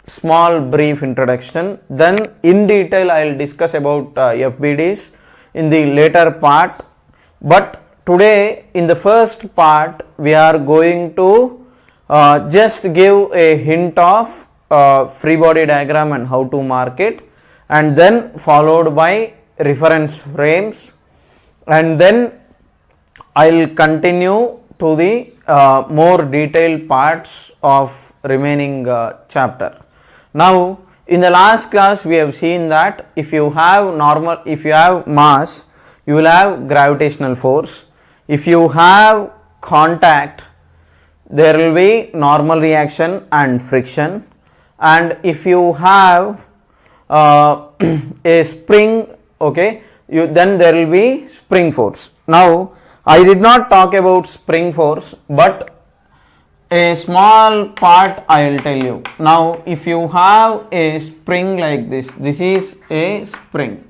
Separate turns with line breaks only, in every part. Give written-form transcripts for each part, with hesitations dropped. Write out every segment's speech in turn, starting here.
Small brief introduction, then in detail I will discuss about FBDs in the later part, but today in the first part we are going to just give a hint of free body diagram and how to mark it, and then followed by reference frames, and then I will continue to the more detailed parts of remaining chapter. Now in the last class we have seen that if you have mass, you will have gravitational force. If you have contact, there will be normal reaction and friction, and if you have a spring, okay, then there will be spring force. Now I did not talk about spring force, but a small part I will tell you. Now if you have a spring like this is a spring.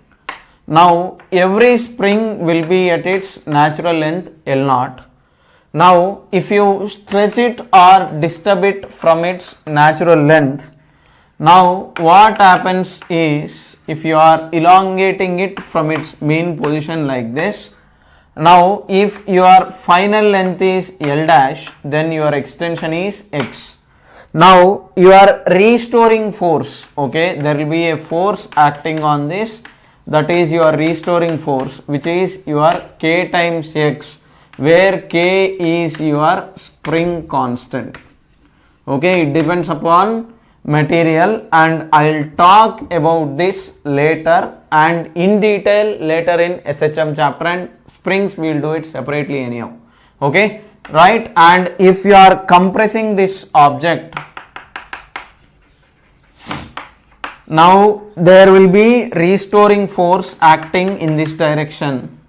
Now every spring will be at its natural length L0. Now if you stretch it or disturb it from its natural length, now what happens is, if you are elongating it from its mean position like this, now if your final length is L dash, then your extension is X. Now you are restoring force, okay, there will be a force acting on this, that is your restoring force, which is your K times X, where K is your spring constant. Okay, it depends upon material, and I will talk about this later and in detail later in SHM chapter, and springs we will do it separately anyhow. Okay, right? And if you are compressing this object, now there will be restoring force acting in this direction.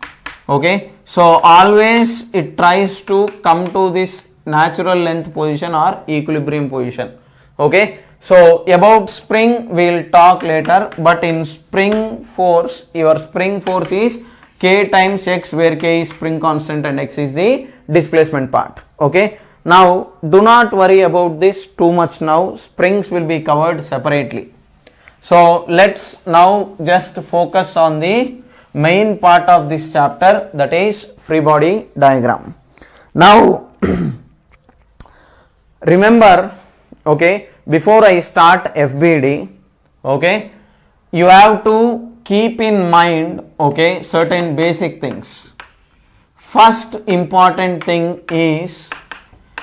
Okay, so always it tries to come to this natural length position or equilibrium position. Okay, so about spring we will talk later, but in spring force, your spring force is K times X, where K is spring constant and X is the displacement part. Okay, now do not worry about this too much now, springs will be covered separately. So let's now just focus on the main part of this chapter, that is free body diagram. Now remember, okay, before I start FBD, okay, you have to keep in mind, okay, certain basic things. First important thing is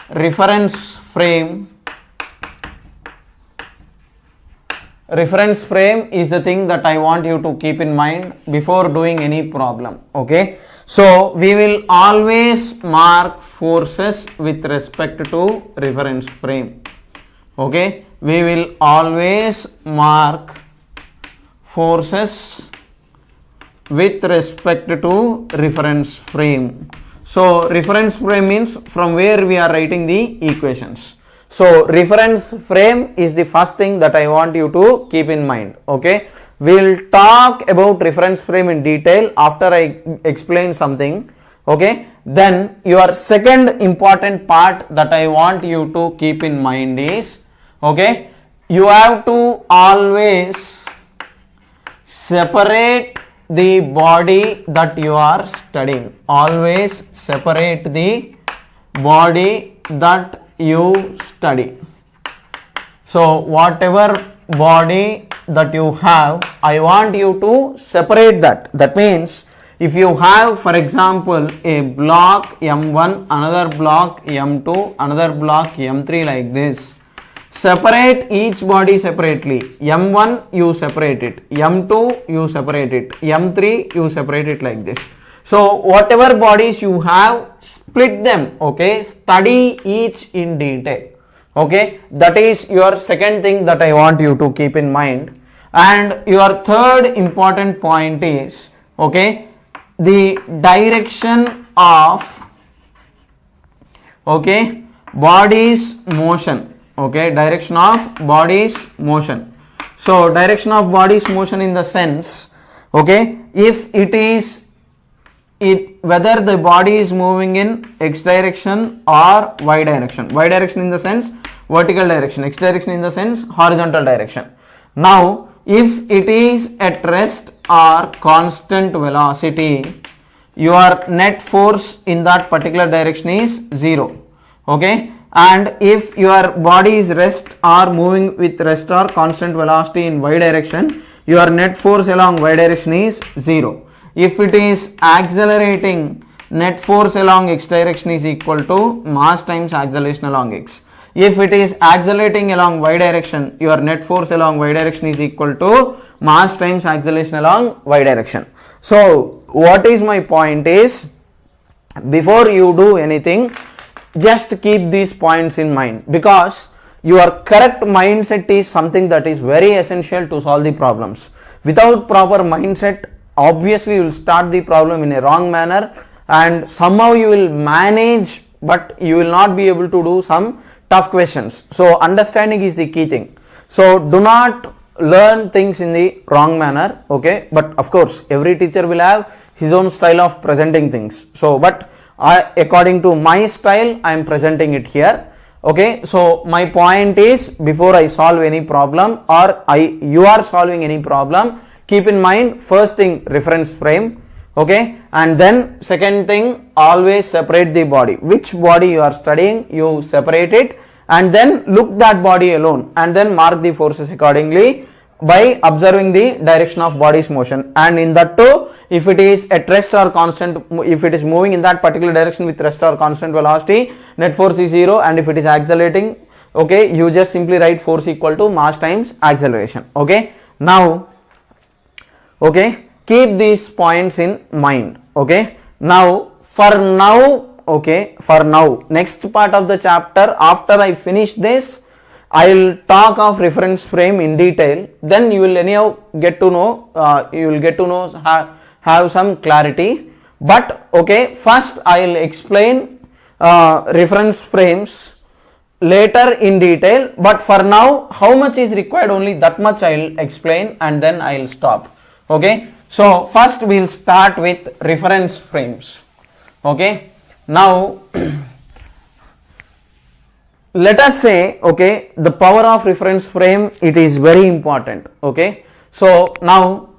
reference frame. Reference frame is the thing that I want you to keep in mind before doing any problem. Okay, so we will always mark forces with respect to reference frame. Okay, we will always mark forces with respect to reference frame. So reference frame means from where we are writing the equations. So reference frame is the first thing that I want you to keep in mind. Okay, we will talk about reference frame in detail after I explain something. Okay, then your second important part that I want you to keep in mind is, okay, you have to always separate the body that you are studying. Always separate the body that you study. So whatever body that you have, I want you to separate that. That means if you have, for example, a block M1, another block M2, another block M3 like this, separate each body separately. M1 you separate it, M2 you separate it, M3 you separate it like this. So whatever bodies you have, split them. Okay, study each in detail. Okay, that is your second thing that I want you to keep in mind. And your third important point is, okay, the direction of, okay, body's motion. Okay, direction of body's motion. So direction of body's motion in the sense, okay, if it is it whether the body is moving in x direction or y direction. Y direction in the sense vertical direction, x direction in the sense horizontal direction. Now if it is at rest or constant velocity, your net force in that particular direction is 0. Okay, and if your body is rest or moving with rest or constant velocity in y direction, your net force along y direction is 0. If it is accelerating, net force along x direction is equal to mass times acceleration along x. If it is accelerating along y direction, your net force along y direction is equal to mass times acceleration along y direction. So what is my point is, before you do anything, just keep these points in mind, because your correct mindset is something that is very essential to solve the problems. Without proper mindset, obviously you will start the problem in a wrong manner and somehow you will manage, but you will not be able to do some tough questions. So understanding is the key thing. So do not learn things in the wrong manner, okay? But of course every teacher will have his own style of presenting things. So but according to my style, I am presenting it here. Okay, so my point is, before I solve any problem or you are solving any problem, keep in mind first thing reference frame, okay, and then second thing, always separate the body. Which body you are studying, you separate it and then look that body alone and then mark the forces accordingly by observing the direction of body's motion. And in that too, if it is at rest or constant, if it is moving in that particular direction with rest or constant velocity, net force is 0, and if it is accelerating, okay, you just simply write force equal to mass times acceleration. Okay, now, okay, keep these points in mind. Okay, now for now, okay, for now, next part of the chapter, after I finish this, I will talk of reference frame in detail. Then you will anyhow get to know, have some clarity. But okay, first I will explain reference frames later in detail. But for now, how much is required, only that much I will explain and then I will stop. Okay, so first we will start with reference frames. Okay, now let us say, okay, the power of reference frame, it is very important. Okay, so now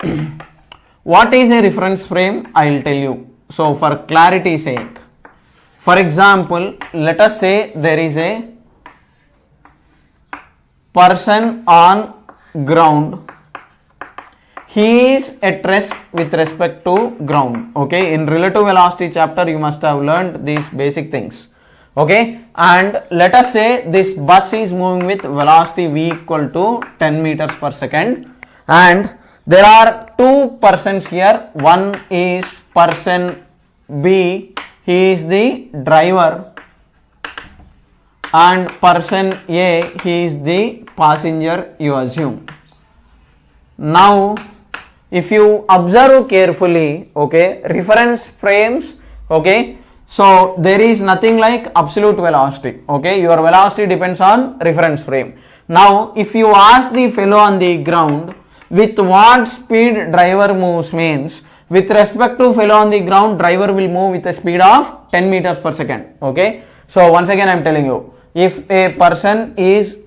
what is a reference frame, I will tell you. So for clarity sake, for example, let us say there is a person on ground, he is at rest with respect to ground. Okay, in relative velocity chapter you must have learned these basic things. Okay, and let us say this bus is moving with velocity v equal to 10 meters per second, and there are two persons here. One is person B, he is the driver, and person A, he is the passenger, you assume. Now if you observe carefully, okay, reference frames, okay, so there is nothing like absolute velocity. Okay, your velocity depends on reference frame. Now if you ask the fellow on the ground with what speed driver moves, means with respect to fellow on the ground, driver will move with a speed of 10 meters per second. Okay, so once again I am telling you, if a person is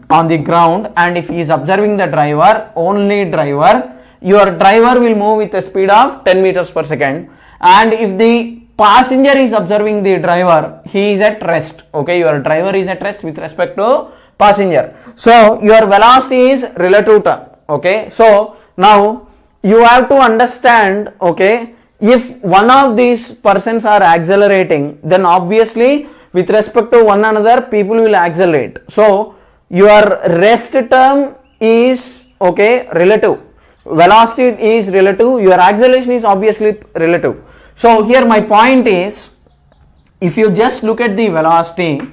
on the ground and if he is observing the driver, only driver, your driver will move with a speed of 10 meters per second. And if the passenger is observing the driver, he is at rest. Okay, your driver is at rest with respect to passenger. So your velocity is relative term. Okay, so now you have to understand, okay, if one of these persons are accelerating, then obviously with respect to one another, people will accelerate. So your rest term is, okay, relative, velocity is relative, your acceleration is obviously relative. So here my point is, if you just look at the velocity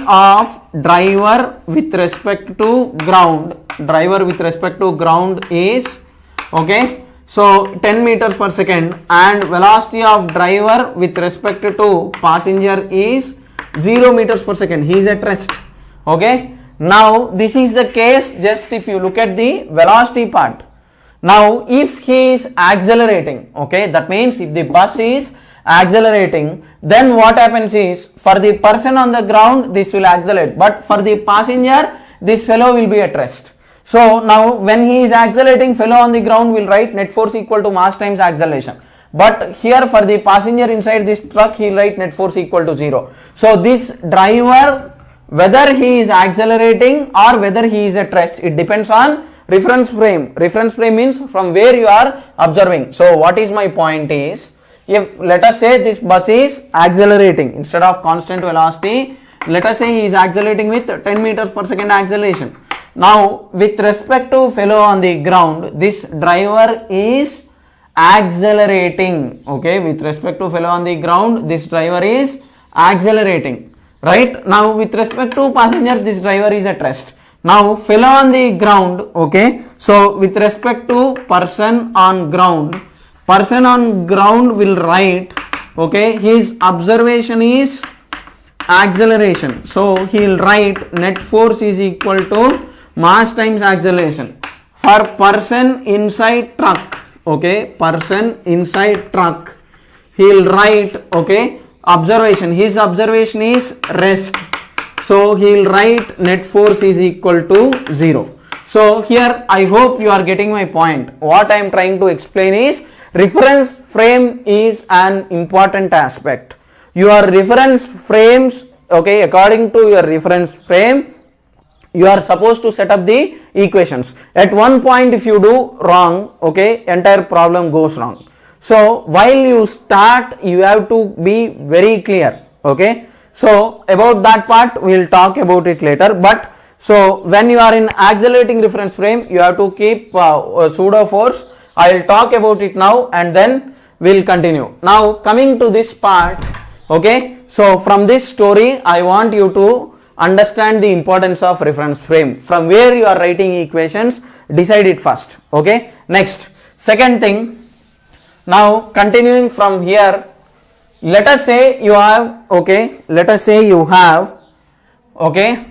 of driver with respect to ground, is, okay, so 10 meters per second, and velocity of driver with respect to passenger is 0 meters per second, he is at rest. Okay, now this is the case just if you look at the velocity part. Now if he is accelerating, okay, that means if the bus is accelerating, then what happens is, for the person on the ground this will accelerate, but for the passenger this fellow will be at rest. So now when he is accelerating, fellow on the ground will write net force equal to mass times acceleration. But here for the passenger inside this truck, he will write net force equal to 0. So this driver, whether he is accelerating or whether he is at rest, it depends on reference frame. Reference frame means from where you are observing. So what is my point is, if let us say this bus is accelerating, instead of constant velocity, let us say he is accelerating with 10 meters per second acceleration. Now with respect to fellow on the ground, this driver is accelerating, okay, with respect to fellow on the ground, this driver is accelerating, right? Now with respect to passenger, this driver is at rest. Now fellow on the ground, okay, so with respect to person on ground will write, okay, his observation is acceleration, so he will write net force is equal to mass times acceleration. For person inside truck, okay, person inside truck, he will write, okay, observation, his observation is rest, so he will write net force is equal to 0. So here I hope you are getting my point. What I am trying to explain is, reference frame is an important aspect. Your reference frames, okay, according to your reference frame, you are supposed to set up the equations. At one point if you do wrong, okay, entire problem goes wrong. So while you start, you have to be very clear, okay. So about that part we will talk about it later, but so when you are in accelerating reference frame, you have to keep pseudo force. I will talk about it now and then we will continue. Now coming to this part, okay, so from this story I want you to understand the importance of reference frame. From where you are writing equations, decide it first, okay. Next, second thing, now continuing from here, let us say you have, okay, let us say you have, okay,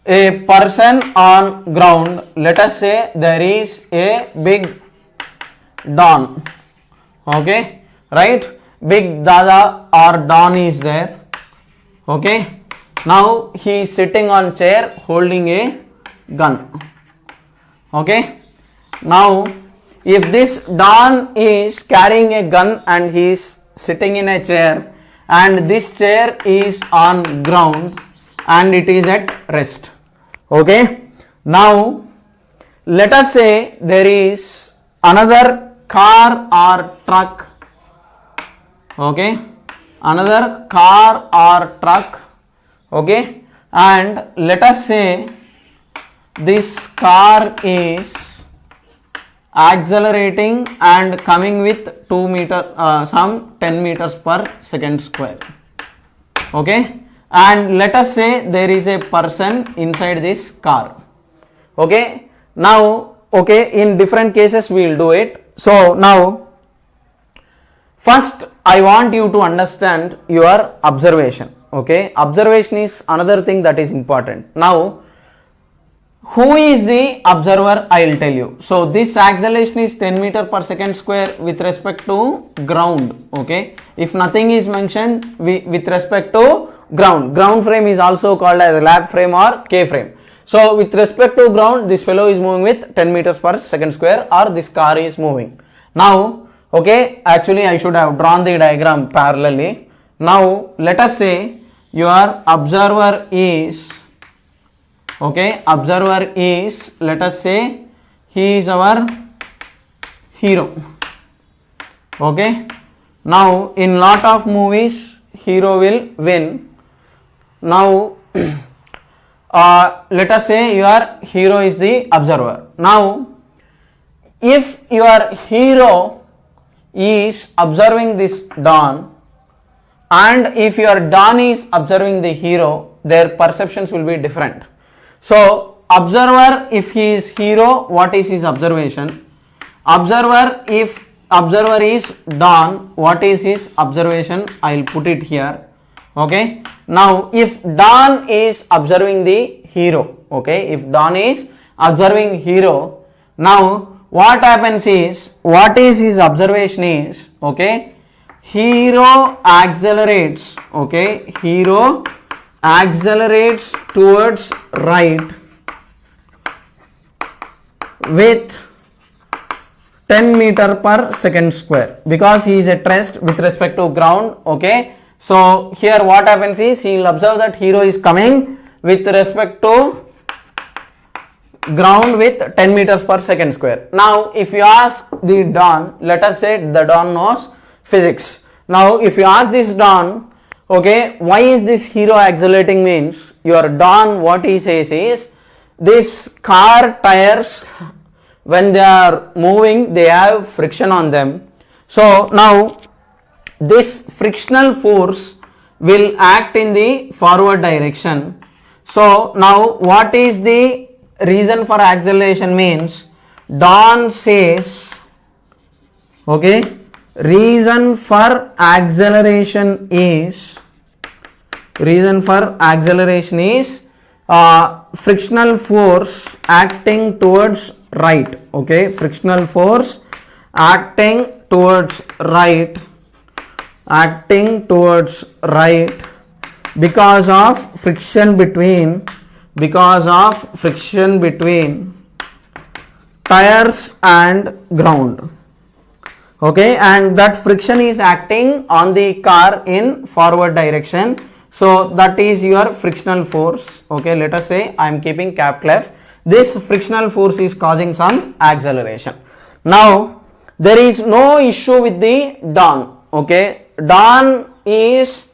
a person on ground, let us say there is a big Don, okay, right, big Dada or Don is there, okay. Now he is sitting on chair holding a gun, okay. Now if this Don is carrying a gun and he is sitting in a chair and this chair is on ground and it is at rest, okay. Now let us say there is another car or truck, okay, another car or truck, okay, and let us say this car is accelerating and coming with 2 meter some 10 meters per second square, okay, and let us say there is a person inside this car, okay. Now, okay, in different cases we will do it. So now first I want you to understand your observation, okay. Observation is another thing that is important. Now who is the observer, I will tell you. So this acceleration is 10 meter per second square with respect to ground, okay. If nothing is mentioned with respect to ground frame is also called as a lap frame or K frame. So with respect to ground, this fellow is moving with 10 meters per second square or this car is moving. Now, okay, actually I should have drawn the diagram parallelly. Now let us say your observer is, okay, observer is, let us say he is our hero, okay. Now in lot of movies hero will win. Now let us say your hero is the observer. Now if your hero is observing this Don and if your Don is observing the hero, their perceptions will be different. So observer, if he is hero, what is his observation? Observer, if observer is Don, what is his observation? I will put it here, okay. Now if Don is observing the hero, okay, if Don is observing hero, Now what happens is, what is his observation is, okay, hero accelerates, okay, hero accelerates towards right with 10 meter per second square because he is at rest with respect to ground. Okay, so here what happens is, he will observe that hero is coming with respect to ground with 10 meters per second square. Now if you ask the Don, let us say the Don knows physics. Now if you ask this Don, okay, why is this hero accelerating, means your Don, what he says is, this car tires, when they are moving they have friction on them. So now this frictional force will act in the forward direction. So now what is the reason for acceleration, means Don says, okay, reason for acceleration is frictional force acting towards right. Okay, frictional force acting towards right because of friction between tires and ground. Okay, and that friction is acting on the car in forward direction. So that is your frictional force. Okay, let us say I am keeping cap clef. This frictional force is causing some acceleration. Now there is no issue with the Don. Okay, Don is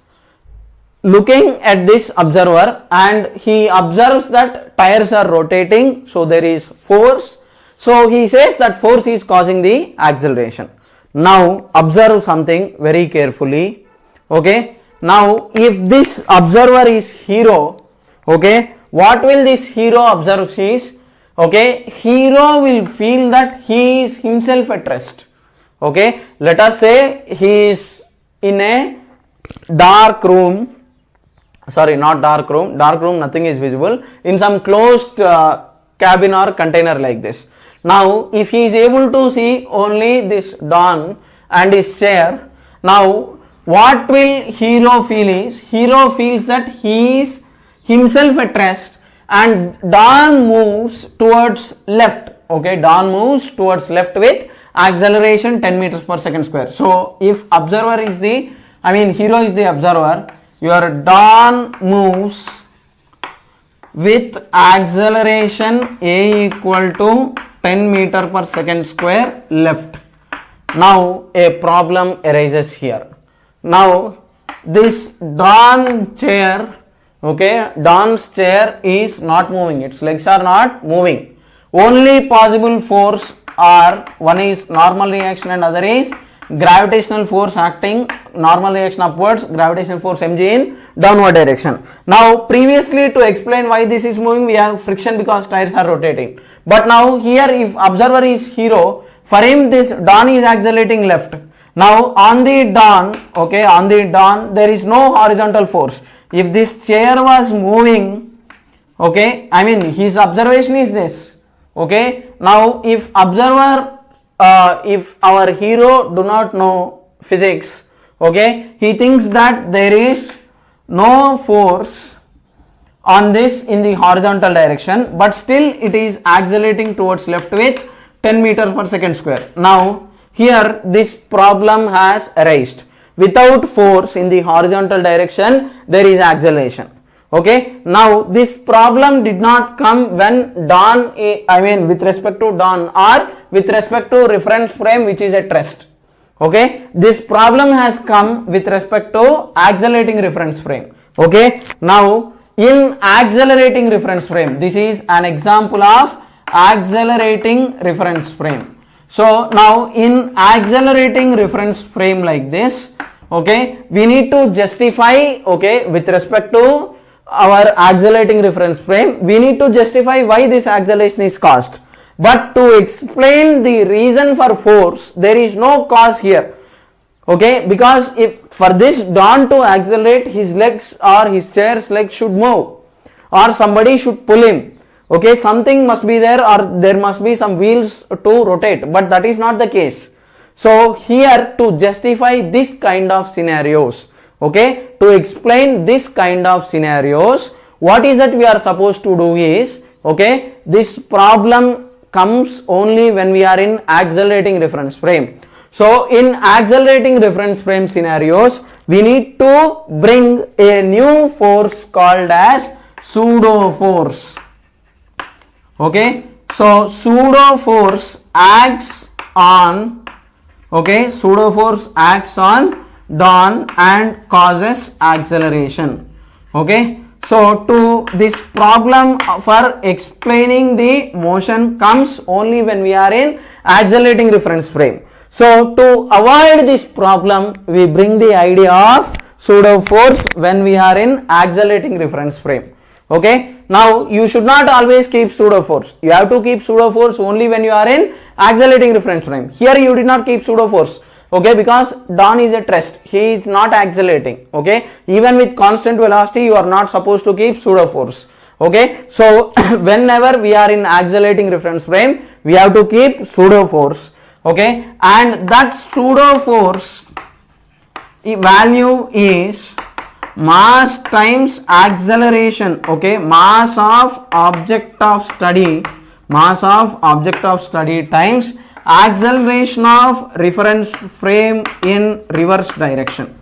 looking at this observer and he observes that tires are rotating, so there is force. So he says that force is causing the acceleration. Now observe something very carefully. Okay, now if this observer is hero, okay, what will this hero observe is, okay, hero will feel that he is himself at rest. Okay, let us say he is in a dark room, sorry, not dark room, nothing is visible, in some closed cabin or container like this. Now if he is able to see only this Don and his chair, now what will hero feel is, hero feels that he is himself at rest and Don moves towards left. Okay, Don moves towards left with acceleration 10 meters per second square. So if observer is the, hero is the observer, your Don moves with acceleration A equal to 10 meter per second square left. Now a problem arises here. Now this Don chair, okay, Don's chair is not moving, its legs are not moving. Only possible force are, one is normal reaction and other is gravitational force acting, normal reaction upwards, gravitational force mg in downward direction. Now previously, to explain why this is moving, we have friction because tires are rotating. But now here if observer is hero, for him this Don is accelerating left. Now on the Don, okay, on the Don there is no horizontal force. If this chair was moving, okay, his observation is this. Okay, now if observer, if our hero do not know physics, okay, he thinks that there is no force on this in the horizontal direction, but still it is accelerating towards left with 10 meters per second square. Now here this problem has arisen. Without force in the horizontal direction, there is acceleration. Okay, now this problem did not come when Don, with respect to Don or with respect to reference frame which is at rest. Okay, this problem has come with respect to accelerating reference frame. Okay, now in accelerating reference frame, this is an example of accelerating reference frame. So now in accelerating reference frame like this, okay, we need to justify, okay, with respect to our accelerating reference frame, we need to justify why this acceleration is caused. But to explain the reason for force, there is no cause here. Okay, because if for this Don to accelerate, his legs or his chair's legs should move or somebody should pull him. Okay, something must be there, or there must be some wheels to rotate, but that is not the case. So here, to justify this kind of scenarios, okay, to explain this kind of scenarios, what is that we are supposed to do is, okay, this problem comes only when we are in accelerating reference frame. So in accelerating reference frame scenarios, we need to bring a new force called as pseudo force. Okay, so pseudo force acts on, okay, pseudo force acts on Don and causes acceleration. Okay, so to this problem for explaining the motion comes only when we are in accelerating reference frame. So to avoid this problem, we bring the idea of pseudo force when we are in accelerating reference frame. Okay, now you should not always keep pseudo force. You have to keep pseudo force only when you are in accelerating reference frame. Here you did not keep pseudo force. Okay, because Don is at rest, he is not accelerating. Okay, even with constant velocity you are not supposed to keep pseudo force. Okay, so whenever we are in accelerating reference frame, we have to keep pseudo force. Okay, and that pseudo force value is mass times acceleration. Okay, mass of object of study times acceleration of reference frame in reverse direction.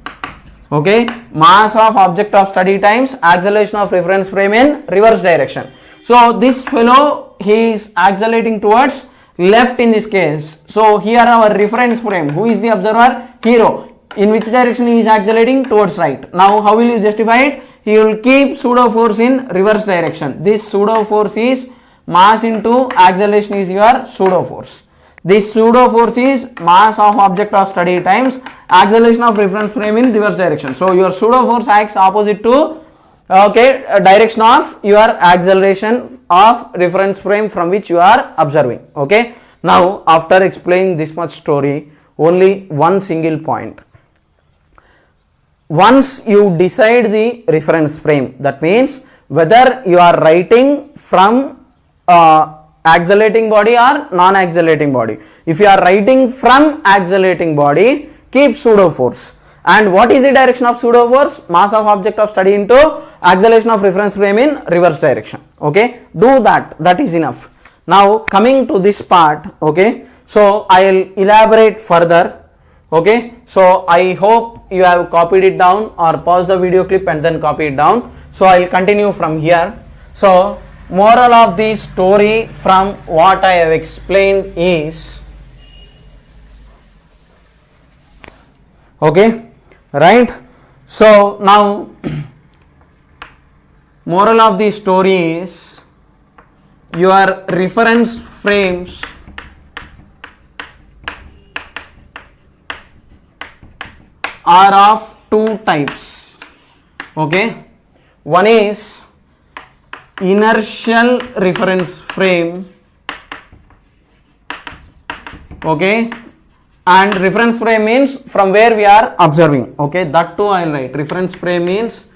Okay, mass of object of study times acceleration of reference frame in reverse direction. So this fellow, he is accelerating towards left in this case. So here our reference frame, who is the observer? Hero. In which direction he is accelerating? Towards right. Now how will you justify it? He will keep pseudo force in reverse direction. This pseudo force is mass into acceleration is your pseudo force. This pseudo force is mass of object of study times acceleration of reference frame in reverse direction. So your pseudo force acts opposite to, okay, direction of your acceleration of reference frame from which you are observing. Okay, now after explaining this much story, only one single point. Once you decide the reference frame, that means whether you are writing from accelerating body or non-accelerating body. If you are writing from accelerating body, keep pseudo force. And what is the direction of pseudo force? Mass of object of study into acceleration of reference frame in reverse direction. Okay, do that, that is enough. Now coming to this part, okay, so I will elaborate further. Okay, so I hope you have copied it down or pause the video clip and then copy it down. So I will continue from here. So moral of the story from what I have explained is, okay, right? So now moral of the story is, your reference frames are of two types. Okay, one is inertial reference frame, okay, and reference frame means from where we are observing. Okay, that too I will write. Reference frame means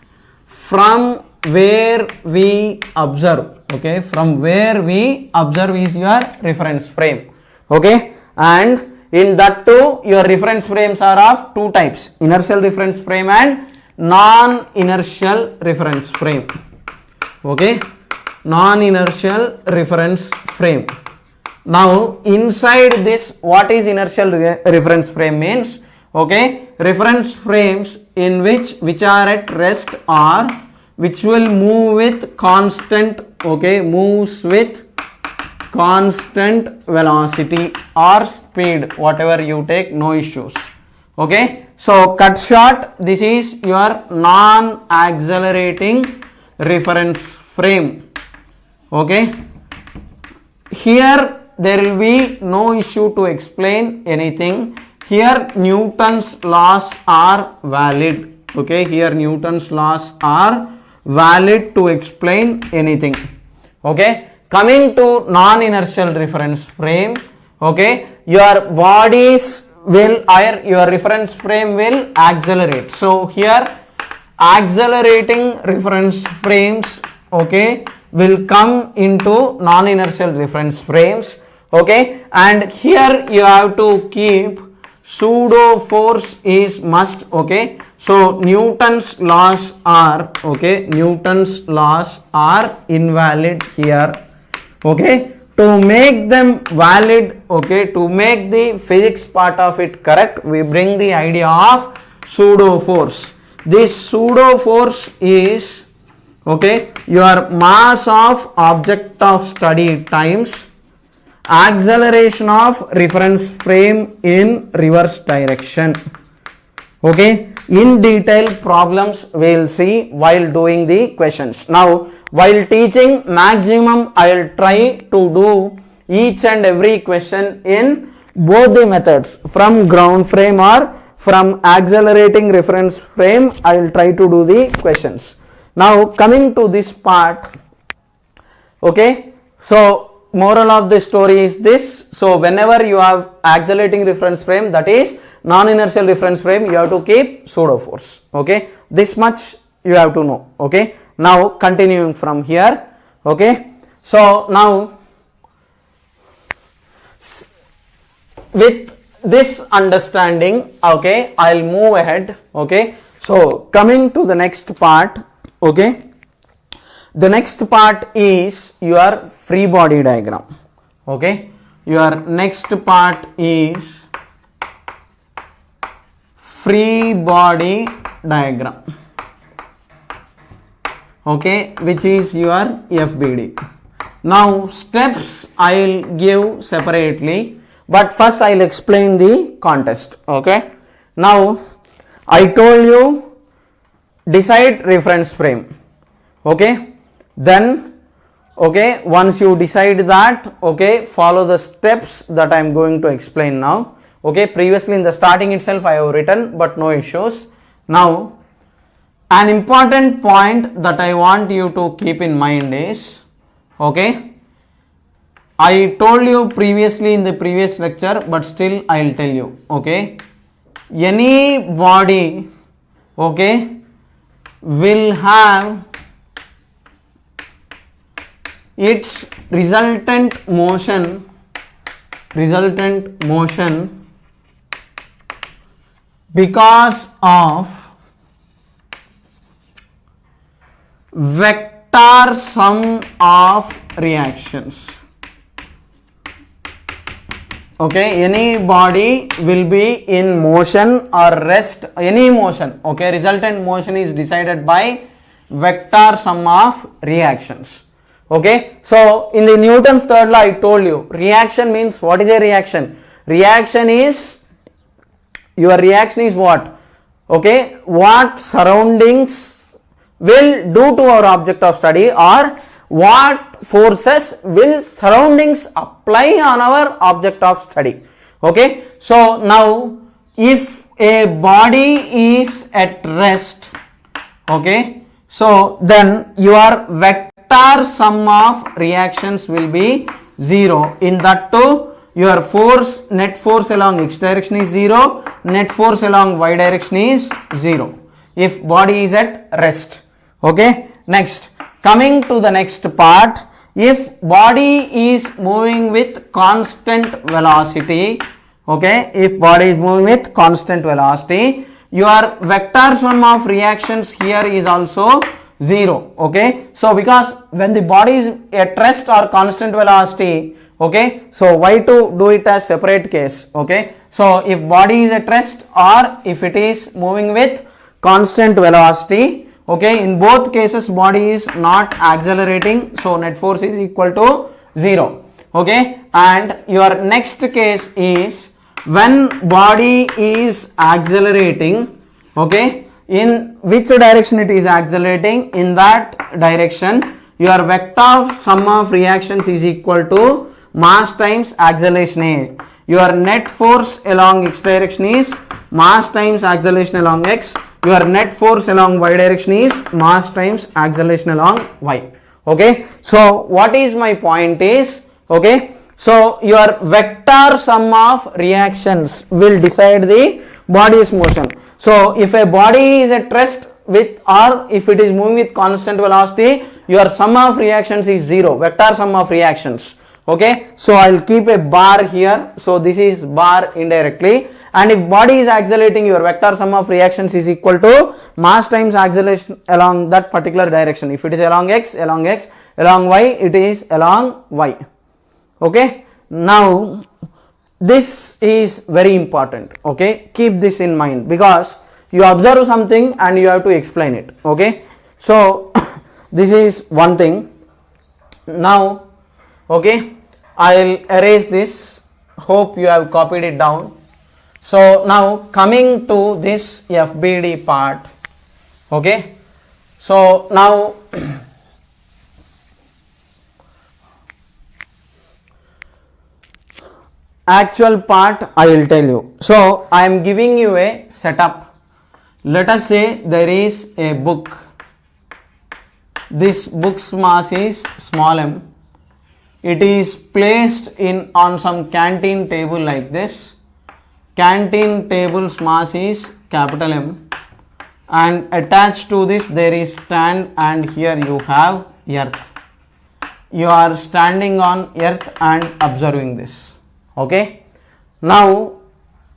from where we observe. Okay, from where we observe is your reference frame. Okay, and in that too your reference frames are of two types, inertial reference frame and non-inertial reference frame. Okay, non-inertial reference frame. Now inside this, what is inertial reference frame means? Okay, reference frames in which are at rest or which will move with constant, okay, moves with constant velocity or speed, whatever you take, no issues. Okay, so cut short, this is your non-accelerating reference frame. Okay, here there will be no issue to explain anything. Here Newton's laws are valid. Okay, here Newton's laws are valid to explain anything. Okay, coming to non-inertial reference frame, okay, your bodies will, or your reference frame will accelerate. So here accelerating reference frames, okay, will come into non-inertial reference frames. Okay, and here you have to keep pseudo force is must. Okay, so Newton's laws are invalid here. Okay, to make them valid, to make the physics part of it correct, we bring the idea of pseudo force. This pseudo force is your mass of object of study times acceleration of reference frame in reverse direction. In detail problems we will see while doing the questions. Now while teaching, maximum I will try to do each and every question in both the methods, from ground frame or from accelerating reference frame. I will try to do the questions. Now coming to this part, so moral of the story is this. So whenever you have accelerating reference frame, that is non-inertial reference frame, you have to keep pseudo force. This much you have to know. Now continuing from here. So now with this understanding, I'll move ahead. So coming to the next part. The next part is your free body diagram. Your next part is free body diagram. Which is your FBD. Now steps I will give separately, but first I will explain the context. Now I told you decide reference frame. Then once you decide that, follow the steps that I am going to explain now. Previously in the starting itself I have written, but no issues. Now an important point that I want you to keep in mind is, I told you previously in the previous lecture, but still I will tell you. Any body will have its resultant motion because of vector sum of reactions. Any body will be in motion or rest, any motion. Resultant motion is decided by vector sum of reactions. So in the Newton's third law I told you reaction means, what is a reaction? Reaction is, your reaction is what? What surroundings will do to our object of study, or what forces will surroundings apply on our object of study. So now if a body is at rest, so then your vector sum of reactions will be 0. In that too, your force, net force along x direction is 0, net force along y direction is 0 if body is at rest. Next, coming to the next part, if body is moving with constant velocity, if body is moving with constant velocity, your vector sum of reactions here is also 0. So because when the body is at rest or constant velocity, so why to do it as separate case? So if body is at rest or if it is moving with constant velocity, in both cases body is not accelerating, so net force is equal to 0. And your next case is when body is accelerating, in which direction it is accelerating, in that direction your vector sum of reactions is equal to mass times acceleration A. Your net force along x direction is mass times acceleration along x, your net force along y direction is mass times acceleration along y. So what is my point is, so your vector sum of reactions will decide the body's motion. So if a body is at rest with, or if it is moving with constant velocity, your sum of reactions is 0, vector sum of reactions. Okay, so I'll keep a bar here, so this is bar indirectly, and if body is accelerating, your vector sum of reactions is equal to mass times acceleration along that particular direction. If it is along x, along y, it is along y. Okay, now this is very important. Okay, keep this in mind, because you observe something and you have to explain it. Okay, so this is one thing. Now, okay, I'll erase this. Hope you have copied it down. So now coming to this FBD part. Okay, so now actual part I will tell you. So I am giving you a setup. Let us say there is a book. This book's mass is small m. It is placed in on some canteen table like this. Canteen table's mass is capital M, and attached to this there is stand, and here you have earth. You are standing on earth and observing this. Okay, now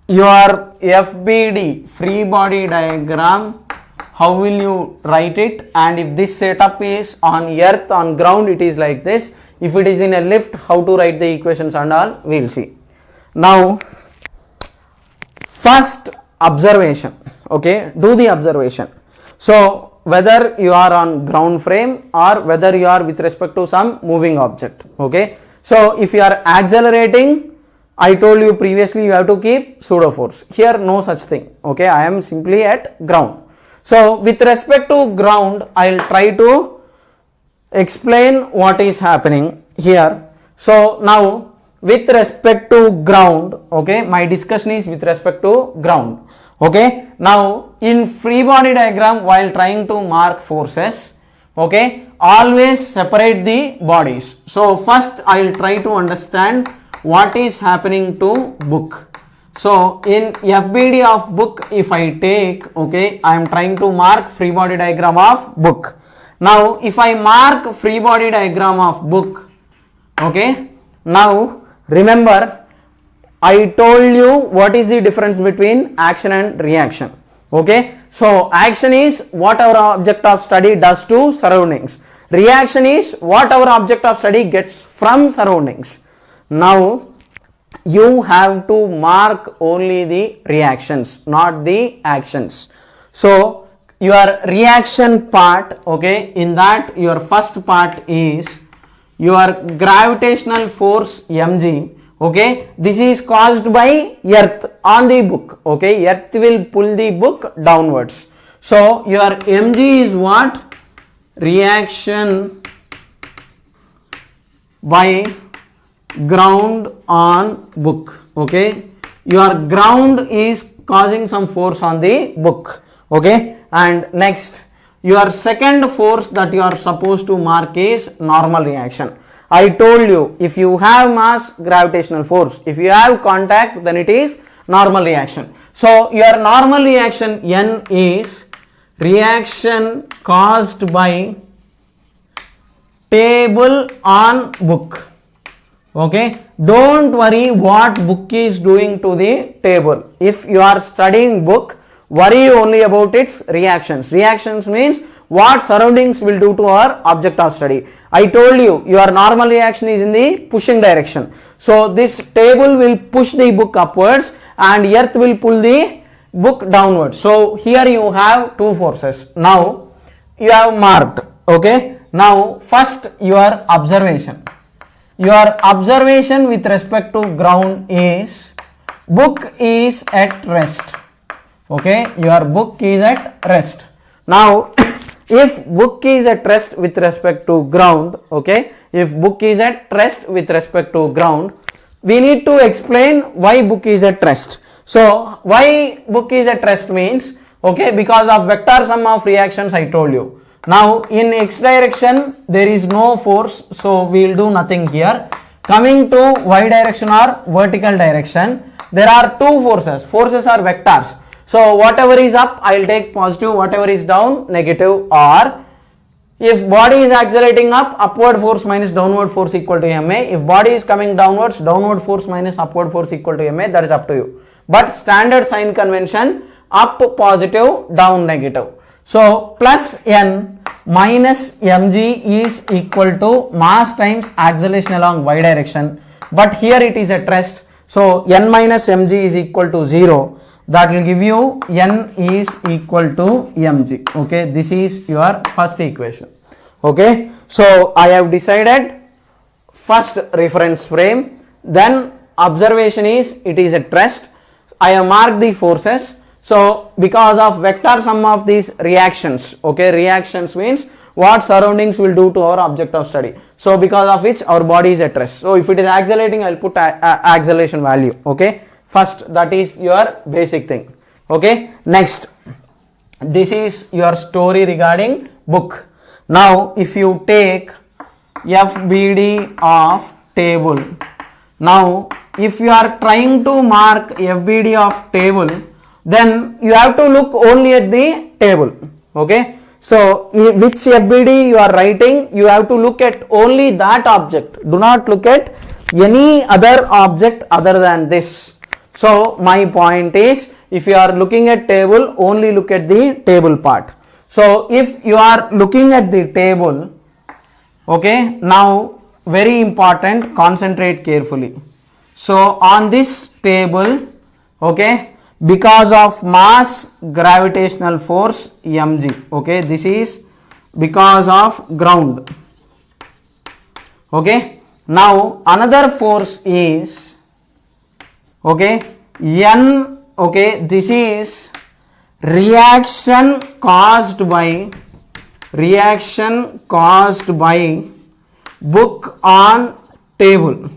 your FBD, free body diagram, how will you write it? And if this setup is on earth, on ground, it is like this. If it is in a lift, how to write the equations and all, we will see. Now first observation. Okay, do the observation. So whether you are on ground frame or whether you are with respect to some moving object. Okay, so if you are accelerating, I told you previously you have to keep pseudo force. Here no such thing. Okay, I am simply at ground. So with respect to ground, I will try to explain what is happening here. So now with respect to ground, okay, my discussion is with respect to ground. Okay, now in free body diagram, while trying to mark forces, okay, always separate the bodies. So first I will try to understand what is happening to book. So in FBD of book, if I take, okay, I am trying to mark free body diagram of book. Now if I mark free body diagram of book, okay, now remember I told you what is the difference between action and reaction. Okay, so action is what our object of study does to surroundings. Reaction is what our object of study gets from surroundings. Now you have to mark only the reactions, not the actions. So your reaction part, okay, in that your first part is your gravitational force mg. Okay, this is caused by earth on the book. Okay, earth will pull the book downwards. So your mg is what? Reaction by ground on book. Okay, your ground is causing some force on the book. Okay, and next your second force that you are supposed to mark is normal reaction. I told you, if you have mass, gravitational force. If you have contact, then it is normal reaction. So your normal reaction N is reaction caused by table on book. Okay, don't worry what book is doing to the table. If you are studying book, worry only about its reactions. Reactions means what surroundings will do to our object of study. I told you your normal reaction is in the pushing direction. So this table will push the book upwards and earth will pull the book downwards. So here you have two forces. Now you have marked. Okay, now first your observation. Your observation with respect to ground is book is at rest. Okay, your book is at rest. Now if book is at rest with respect to ground, okay, if book is at rest with respect to ground, we need to explain why book is at rest. So why book is at rest means, okay, because of vector sum of reactions I told you. Now in x direction there is no force, so we will do nothing here. Coming to y direction or vertical direction, there are two forces. Forces are vectors. So whatever is up, I will take positive, whatever is down, negative, or If body is accelerating up, upward force minus downward force equal to ma. If body is coming downwards, downward force minus upward force equal to ma. That is up to you. But standard sign convention, up positive, down negative. So plus n minus mg is equal to mass times acceleration along y direction. But here it is at rest. So n minus mg is equal to 0. That will give you n is equal to mg. Okay, this is your first equation. Okay, so I have decided first reference frame, then observation is it is at rest. I have marked the forces. So because of vector sum of these reactions, okay, reactions means what surroundings will do to our object of study. So because of which our body is at rest. So if it is accelerating, I will put acceleration value. Okay, first, that is your basic thing. Okay, next, this is your story regarding book. Now if you take FBD of table, now if you are trying to mark FBD of table, then you have to look only at the table. Okay, so which FBD you are writing, you have to look at only that object. Do not look at any other object other than this. So my point is, if you are looking at table, only look at the table part. So if you are looking at the table, okay, now very important, concentrate carefully. So on this table, okay, because of mass gravitational force mg, okay, this is because of ground. Okay, now another force is, okay, n, okay, this is reaction caused by book on table.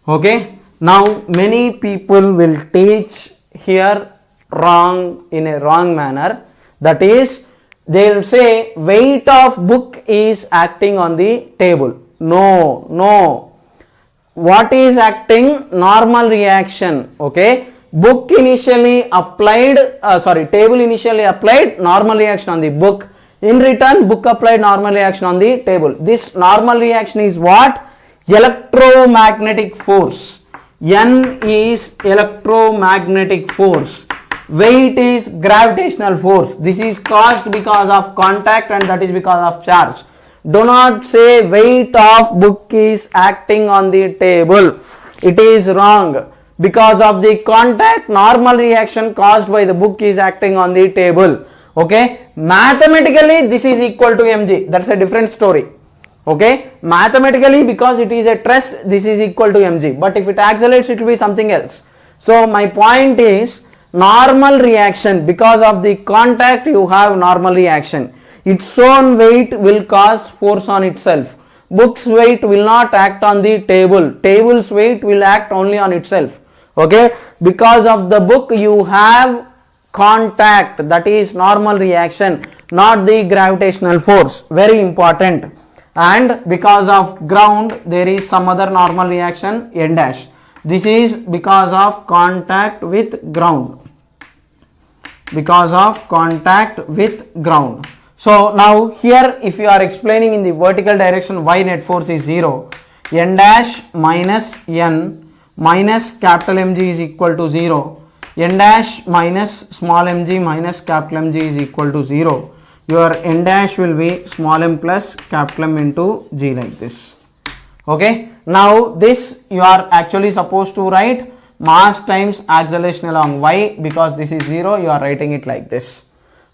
Okay, now many people will teach here wrong, in a wrong manner. That is, they will say weight of book is acting on the table. No. What is acting? Normal reaction. Okay, book initially applied, table initially applied normal reaction on the book. In return, book applied normal reaction on the table. This normal reaction is what? Electromagnetic force. N is electromagnetic force. Weight is gravitational force. This is caused because of contact, and that is because of charge. Do not say weight of book is acting on the table. It is wrong. Because of the contact, normal reaction caused by the book is acting on the table. Okay, mathematically this is equal to mg. That's a different story. Okay, mathematically, because it is at rest, this is equal to mg. But if it accelerates, it will be something else. So my point is, normal reaction, because of the contact you have normal reaction. Its own weight will cause force on itself. Book's weight will not act on the table. Table's weight will act only on itself. Okay, because of the book you have contact, that is normal reaction, not the gravitational force. Very important. And because of ground, there is some other normal reaction, n dash. This is because of contact with ground. Because of contact with ground. So now here, if you are explaining in the vertical direction, y net force is 0. N dash minus n minus capital mg is equal to 0. N dash minus small mg minus capital mg is equal to 0. Your n dash will be small m plus capital M into g, like this. Okay, now this you are actually supposed to write mass times acceleration along y. Because this is 0, you are writing it like this.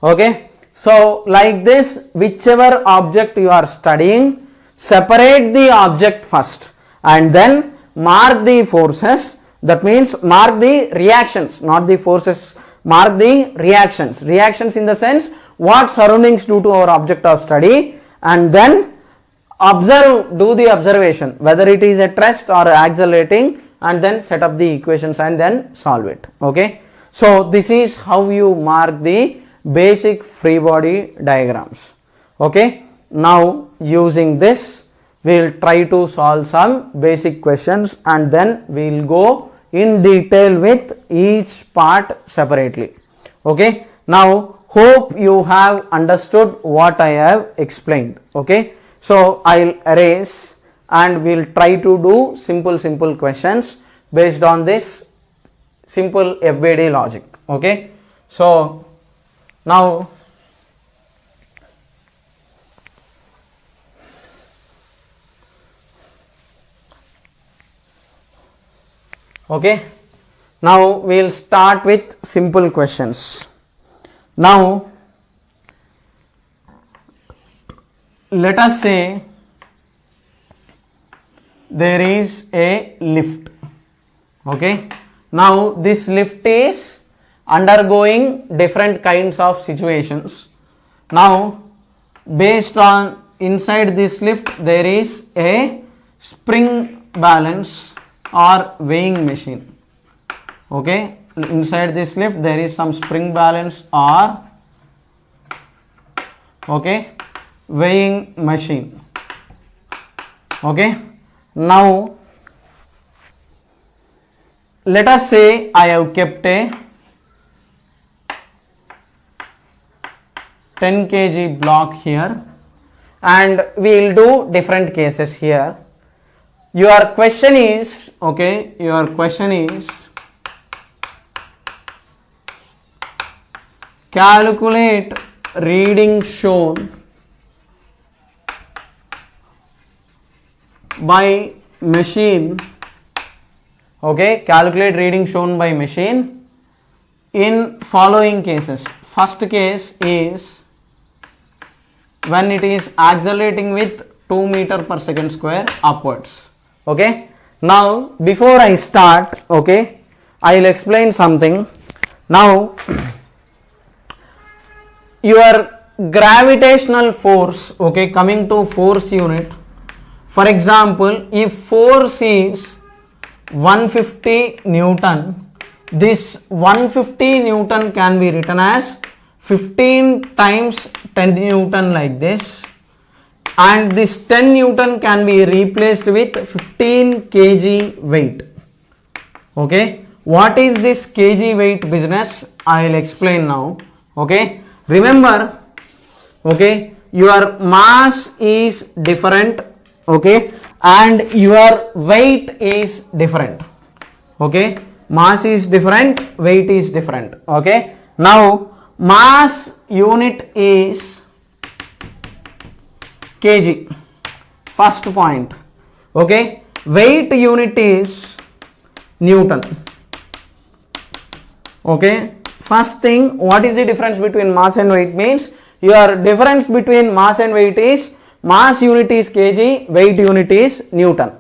Okay, so like this, whichever object you are studying, separate the object first and then mark the forces. That means mark the reactions, not the forces. Mark the reactions. Reactions in the sense what surroundings do to our object of study, and then observe, do the observation whether it is at rest or accelerating, and then set up the equations and then solve it. Okay, so this is how you mark the basic free body diagrams. Okay, now using this we will try to solve some basic questions, and then we will go in detail with each part separately. Okay, now Hope you have understood what I have explained. Okay, so I'll erase and we'll try to do simple questions based on this simple FBD logic. Okay, so now now we'll start with simple questions. Now let us say there is a lift. Okay, now this lift is undergoing different kinds of situations. Now based on inside this lift there is a spring balance or weighing machine. Okay, inside this lift there is some spring balance or weighing machine. Okay, now let us say I have kept a 10 kg block here and we will do different cases here. Your question is calculate reading shown by machine. Okay, calculate reading shown by machine in following cases. First case is when it is accelerating with 2 meter per second square upwards. Okay, now before I start, I will explain something. Now your gravitational force, coming to force unit, for example, if force is 150 Newton, this 150 Newton can be written as 15 times 10 Newton like this, and this 10 Newton can be replaced with 15 kg weight. Okay, what is this kg weight business? I will explain now. Okay, remember, your mass is different, and your weight is different. Mass is different, weight is different. Now mass unit is kg, first point. Weight unit is Newton. First thing, what is the difference between mass and weight means your difference between mass and weight is mass unit is kg, weight unit is Newton.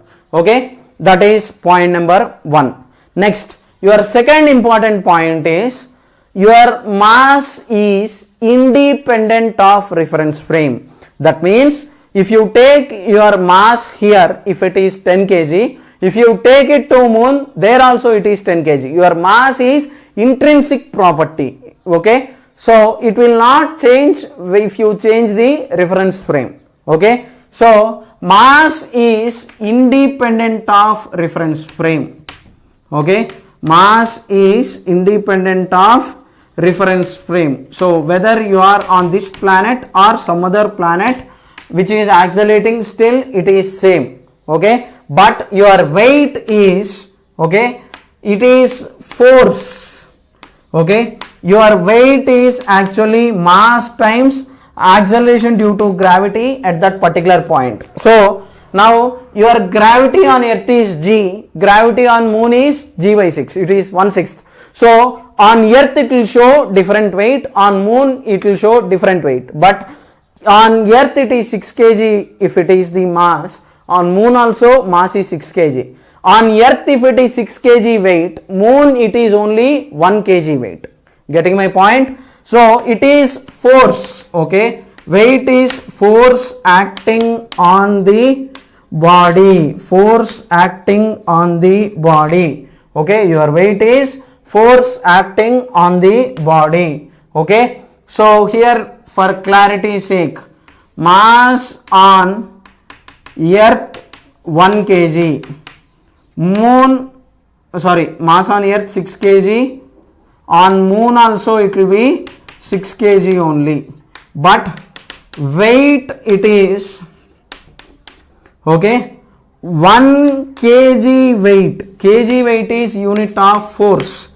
That is point number 1. Next, your second important point is your mass is independent of reference frame. That means if you take your mass here, if it is 10 kg, if you take it to moon, there also it is 10 kg. Your mass is intrinsic property. So it will not change if you change the reference frame. So mass is independent of reference frame. Mass is independent of reference frame. So whether you are on this planet or some other planet which is accelerating, still it is same. But your weight is it is force. Your weight is actually mass times acceleration due to gravity at that particular point. So now your gravity on earth is g, gravity on moon is g by 6, it is 1/6. So on earth it will show different weight, on moon it will show different weight, but on earth it is 6 kg if it is the mass, on moon also mass is 6 kg. On earth if it is 6 kg weight, moon it is only 1 kg weight. Getting my point? So it is force. Weight is force acting on the body, force acting on the body. Your weight is force acting on the body. So here, for clarity's sake, mass on earth 1 kg, mass on earth 6 kg, on moon also it will be 6 kg only, but weight it is, okay, 1 kg weight. Kg weight is unit of force.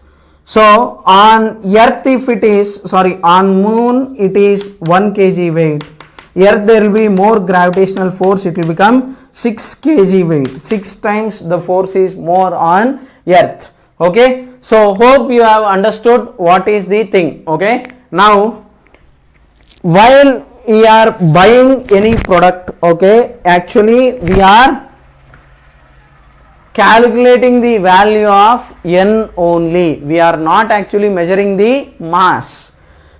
So on earth if it is, sorry, on moon it is 1 kg weight. Earth there will be more gravitational force, it will become 6 kg weight. 6 times the force is more on earth. Okay, so hope you have understood what is the thing. Okay, now while we are buying any product, okay, actually we are calculating the value of n only. We are not actually measuring the mass.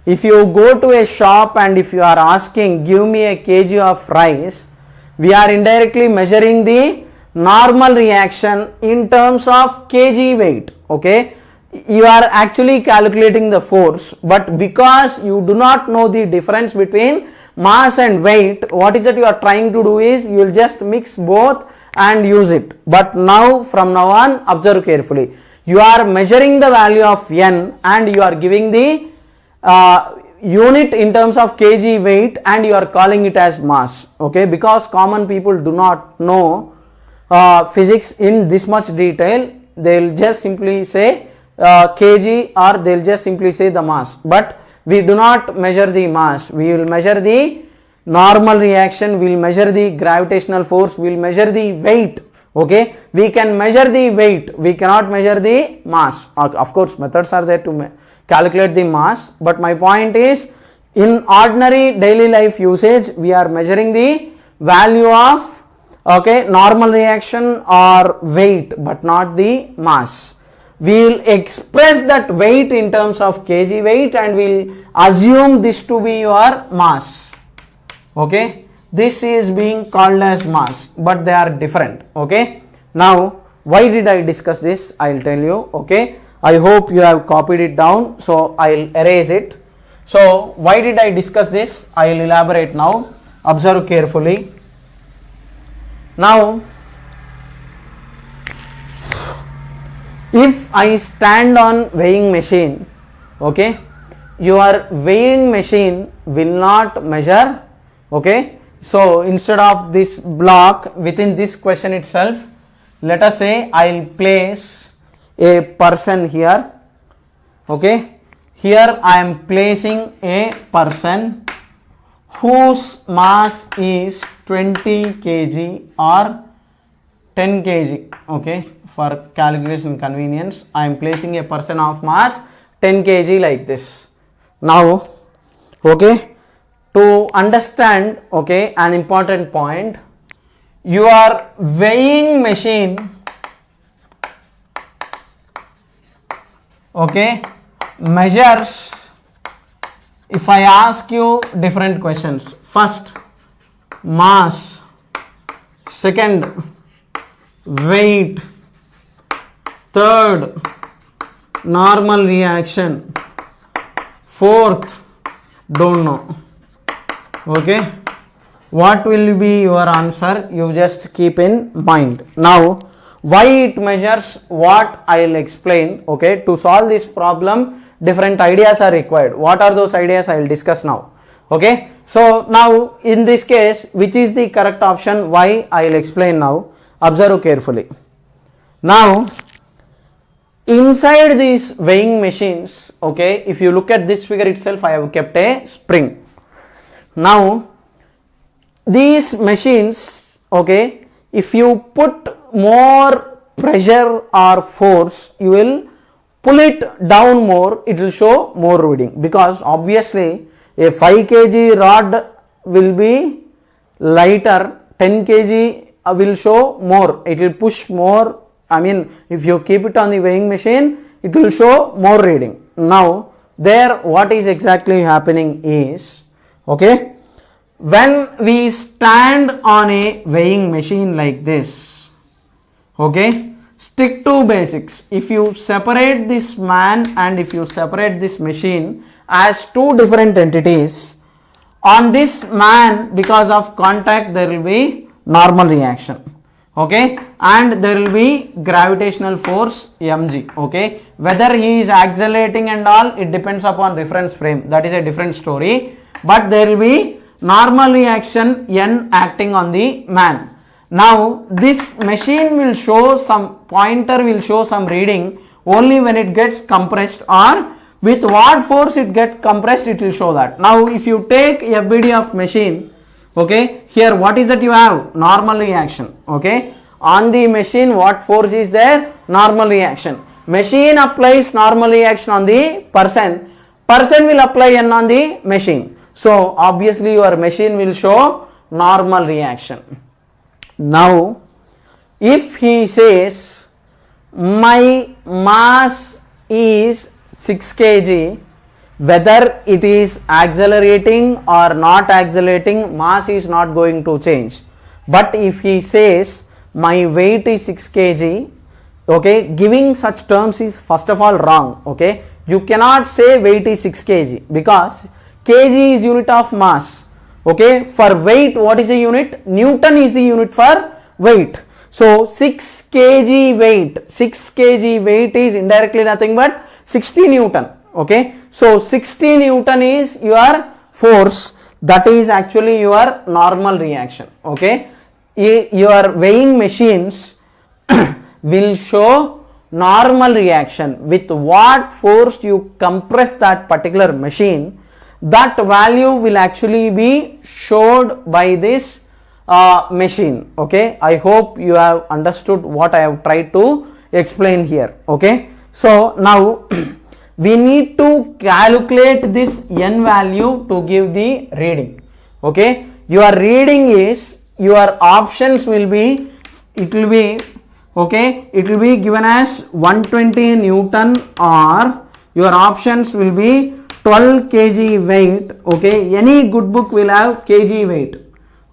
If you go to a shop and if you are asking give me a kg of rice, we are indirectly measuring the normal reaction in terms of kg weight. Okay, you are actually calculating the force, but because you do not know the difference between mass and weight, what is that you are trying to do is you will just mix both and use it. But now from now on, observe carefully, you are measuring the value of n and you are giving the unit in terms of kg weight and you are calling it as mass. Okay, because common people do not know physics in this much detail, they will just simply say kg or they will just simply say the mass, but we do not measure the mass. We will measure the normal reaction, we will measure the gravitational force, we will measure the weight. Okay, we can measure the weight, we cannot measure the mass. Of course methods are there to calculate the mass, but my point is in ordinary daily life usage we are measuring the value of, okay, normal reaction or weight, but not the mass. We will express that weight in terms of kg weight and we will assume this to be your mass. Okay, this is being called as mass, but they are different. Okay, now why did I discuss this? I will tell you. Okay, I hope you have copied it down, so I will erase it. So why did I discuss this? I will elaborate now. Observe carefully. Now if I stand on weighing machine, okay, your weighing machine will not measure. Okay, so instead of this block within this question itself, let us say I will place a person here. Okay, here I am placing a person whose mass is 20 kg or 10 kg. Okay, for calculation convenience I am placing a person of mass 10 kg like this. Now, okay, to understand, okay, an important point, your weighing machine, okay, measures, if I ask you different questions, first mass, second weight, third normal reaction, fourth don't know. Okay, what will be your answer? You just keep in mind. Now why it measures, what I will explain. Okay, to solve this problem different ideas are required. What are those ideas? I will discuss now. Okay, so now in this case which is the correct option? Why? I will explain now. Observe carefully. Now inside these weighing machines, okay, if you look at this figure itself, I have kept a spring. Now these machines, okay, if you put more pressure or force, you will pull it down more, it will show more reading, because obviously a 5 kg rod will be lighter, 10 kg will show more, it will push more. I mean, if you keep it on the weighing machine, it will show more reading. Now there what is exactly happening is, okay, when we stand on a weighing machine like this, okay, stick to basics. If you separate this man and if you separate this machine as two different entities, on this man because of contact there will be normal reaction. okay, and there will be gravitational force mg, okay. Whether he is accelerating and all, it depends upon reference frame, that is a different story, but there will be normal reaction n acting on the man. Now this machine will show some pointer, will show some reading only when it gets compressed, or with what force it get compressed, it will show that. Now if you take FBD of machine, okay, here what is that you have? Normal reaction, okay. On the machine what force is there? Normal reaction. Machine applies normal reaction on the person will apply n on the machine. So obviously your machine will show normal reaction. Now if he says my mass is 6 kg, whether it is accelerating or not accelerating, mass is not going to change. But if he says my weight is 6 kg, okay, giving such terms is first of all wrong, okay. You cannot say weight is 6 kg because kg is unit of mass, okay. For weight, what is the unit? Newton is the unit for weight. So 6 kg weight is indirectly nothing but 60 Newton, okay. So 60 Newton is your force, that is actually your normal reaction, okay. Your weighing machines will show normal reaction. With what force you compress that particular machine, that value will actually be showed by this machine, okay. I hope you have understood what I have tried to explain here, okay. So now we need to calculate this n value to give the reading, okay. Your reading is, your options will be, it will be, okay, it will be given as 120 Newton, or your options will be 12 kg weight, okay. Any good book will have kg weight,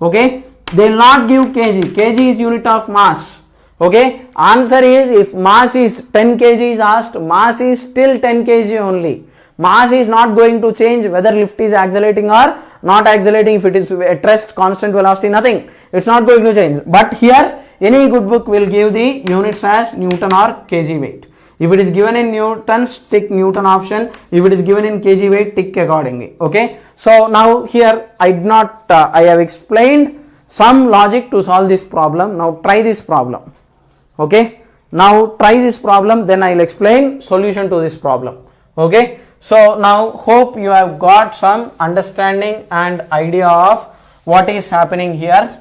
okay. They will not give kg is unit of mass, okay. Answer is, if mass is 10 kg is asked, mass is still 10 kg only. Mass is not going to change whether lift is accelerating or not accelerating. If it is at rest, constant velocity, nothing, it's not going to change. But here any good book will give the units as Newton or kg weight. If it is given in Newtons, tick Newton option. If it is given in kg weight, tick accordingly, okay. So now here I have explained some logic to solve this problem. Now try this problem, okay. Now try this problem, then I will explain solution to this problem, okay. So now hope you have got some understanding and idea of what is happening here.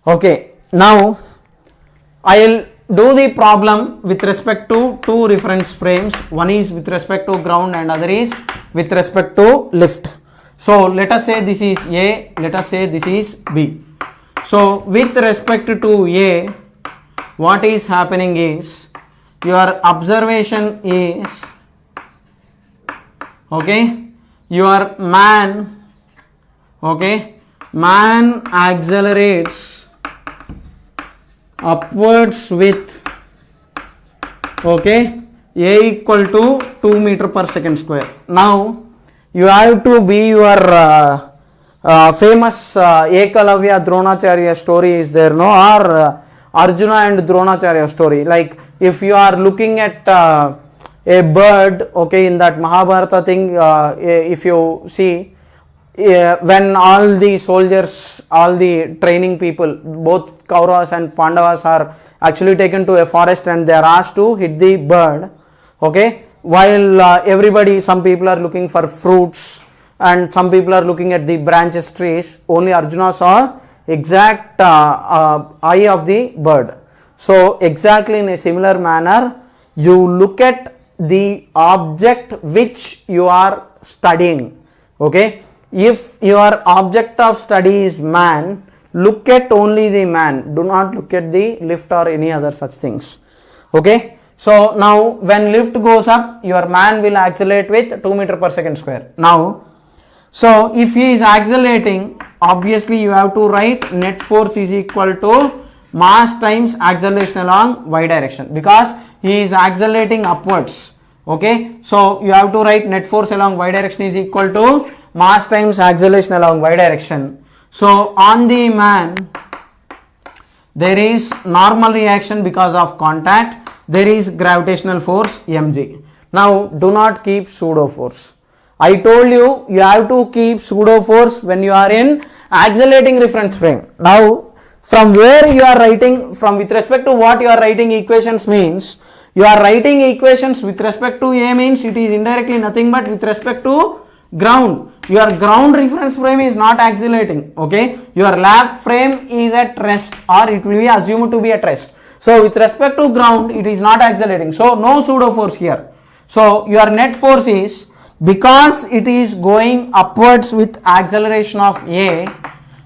Okay, now I will do the problem with respect to two reference frames. One is with respect to ground and other is with respect to lift. So let us say this is A, let us say this is B. So with respect to A, what is happening is, your observation is, okay, your man, okay, man accelerates upwards with, okay, A equal to 2 meter per second square. Now you have to be your famous Ekalavya Dronacharya story is there, no, or Arjuna and Dronacharya story. Like if you are looking at a bird, okay, in that Mahabharata thing, if you see, when all the soldiers, all the training people, both Kauravas and Pandavas are actually taken to a forest and they are asked to hit the bird, okay, while everybody, some people are looking for fruits and some people are looking at the branches, trees, only Arjuna saw exact eye of the bird. So exactly in a similar manner, you look at the object which you are studying, okay. If your object of study is man, look at only the man, do not look at the lift or any other such things, okay. So now when lift goes up, your man will accelerate with 2 meter per second square. Now, so if he is accelerating, obviously you have to write net force is equal to mass times acceleration along y direction, because he is accelerating upwards, Okay, so you have to write net force along y direction is equal to mass times acceleration along y direction. So on the man there is normal reaction because of contact, there is gravitational force mg. Now do not keep pseudo force. I told you, you have to keep pseudo force when you are in accelerating reference frame. Now from where you are writing, from with respect to what you are writing equations means, you are writing equations with respect to A means it is indirectly nothing but with respect to ground. Your ground reference frame is not accelerating, okay? Your lap frame is at rest, or it will be assumed to be at rest. So with respect to ground, it is not accelerating. So no pseudo force here. So your net force is, because it is going upwards with acceleration of A,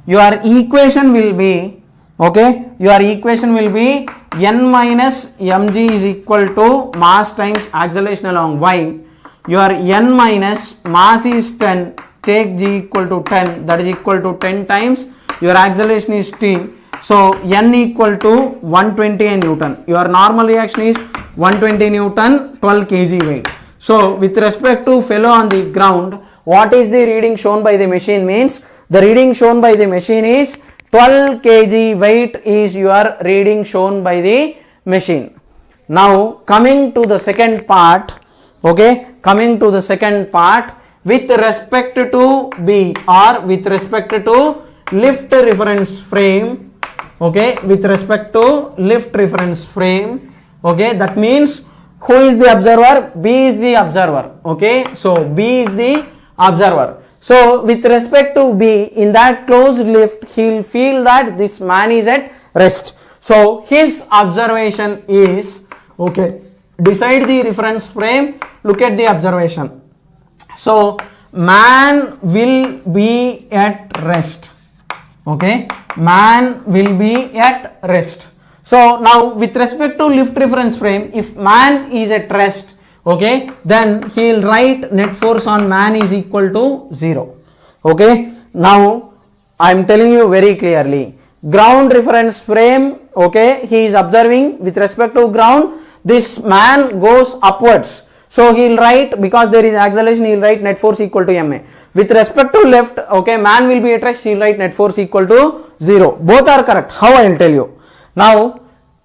your equation will be, okay, your equation will be n minus mg is equal to mass times acceleration along y. Your n minus mass is 10, take g equal to 10, that is equal to 10 times your acceleration is t. So n equal to 120 Newton. Your normal reaction is 120 Newton, 12 kg weight. So with respect to fellow on the ground, what is the reading shown by the machine means, the reading shown by the machine is 12 kg weight is your reading shown by the machine. Now coming to the second part, okay, coming to the second part, with respect to B or with respect to lift reference frame, okay, with respect to lift reference frame, okay, that means who is the observer? B is the observer, okay, so B is the observer. So with respect to B, in that closed lift, he will feel that this man is at rest. So his observation is, okay, decide the reference frame, look at the observation. So man will be at rest, okay, man will be at rest. So now with respect to lift reference frame, if man is at rest, okay, then he will write net force on man is equal to 0. Okay, now I am telling you very clearly, ground reference frame, okay, he is observing with respect to ground, this man goes upwards. So he will write, because there is acceleration, he will write net force equal to ma. With respect to left, okay, man will be at rest, he will write net force equal to 0. Both are correct. How I will tell you. Now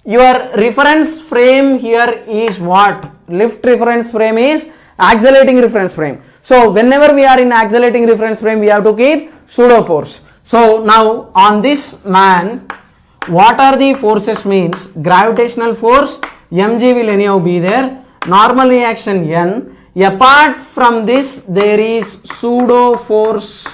your reference frame here is what? Lift reference frame is accelerating reference frame. So whenever we are in accelerating reference frame, we have to keep pseudo force. So now on this man, what are the forces means? Gravitational force mg will anyhow be there, normal reaction n. Apart from this, there is pseudo force.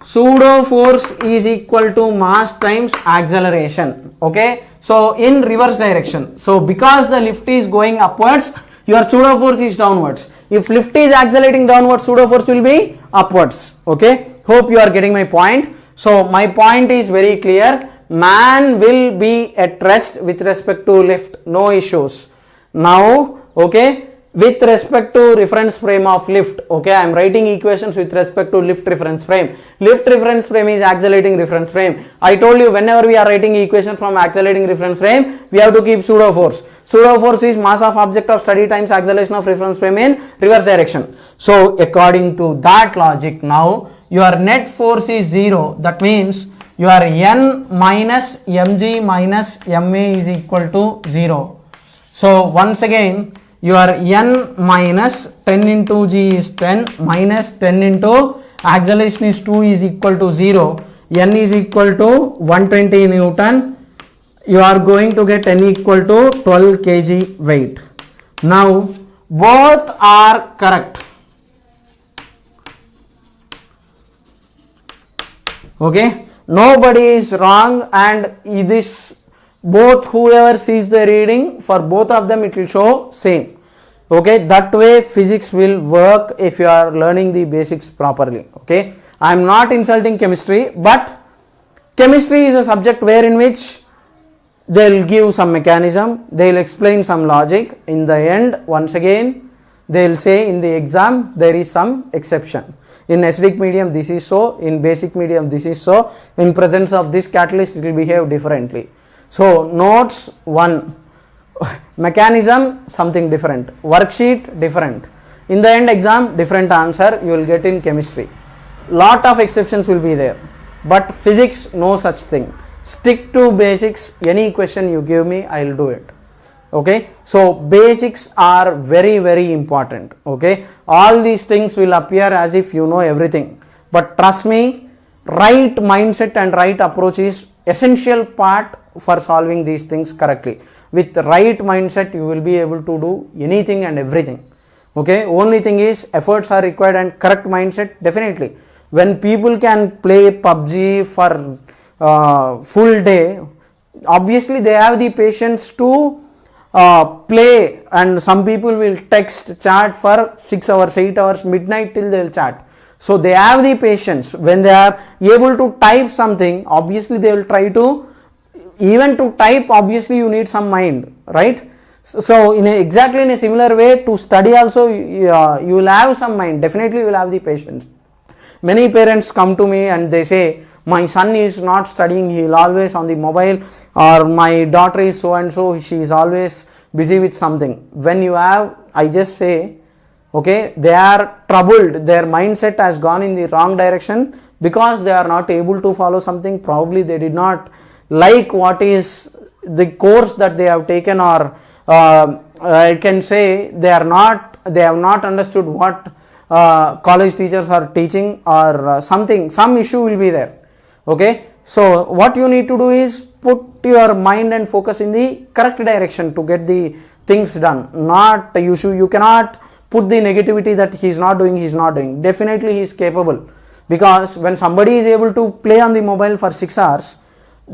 Pseudo force is equal to mass times acceleration, okay, so in reverse direction. So because the lift is going upwards, your pseudo force is downwards. If lift is accelerating downwards, pseudo force will be upwards, okay. Hope you are getting my point. So my point is very clear, man will be at rest with respect to lift, no issues. Now, okay, with respect to reference frame of lift, okay, I am writing equations with respect to lift reference frame. Lift reference frame is accelerating reference frame. I told you, whenever we are writing equation from accelerating reference frame, we have to keep pseudo force. Pseudo force is mass of object of study times acceleration of reference frame in reverse direction. So according to that logic, now your net force is 0. That means your n minus mg minus ma is equal to 0. So once again, your n minus 10 into g is 10 minus 10 into acceleration is 2 is equal to 0. N is equal to 120 Newton. You are going to get n equal to 12 kg weight. Now both are correct. Okay, nobody is wrong, and this both, whoever sees the reading, for both of them it will show same. Okay, that way physics will work if you are learning the basics properly. Okay, I am not insulting chemistry, but chemistry is a subject where in which they will give some mechanism, they will explain some logic. In the end, once again, they will say in the exam there is some exception. In acidic medium this is so, in basic medium this is so, in presence of this catalyst it will behave differently. So notes 1, mechanism something different, worksheet different, in the end exam different answer you will get in chemistry. Lot of exceptions will be there, but physics no such thing. Stick to basics. Any question you give me, I will do it. Okay, so basics are very very important. Okay, all these things will appear as if you know everything, but trust me, right mindset and right approach is essential part for solving these things correctly. With right mindset you will be able to do anything and everything. Okay, only thing is efforts are required and correct mindset. Definitely when people can play PUBG for full day, obviously they have the patience to play, and some people will text chat for 6 hours 8 hours midnight till they will chat. So they have the patience. When they are able to type something, obviously they will try to, even to type obviously you need some mind, right? So exactly in a similar way to study also you will have some mind, definitely you will have the patience. Many parents come to me and they say, my son is not studying, he is always on the mobile, or my daughter is so and so, she is always busy with something. When you have, I just say, okay, they are troubled, their mindset has gone in the wrong direction because they are not able to follow something. Probably they did not like what is the course that they have taken, or I can say they have not understood what college teachers are teaching, or something, some issue will be there. Okay, so what you need to do is put your mind and focus in the correct direction to get the things done. Not you cannot put the negativity that he is not doing. Definitely he is capable, because when somebody is able to play on the mobile for 6 hours,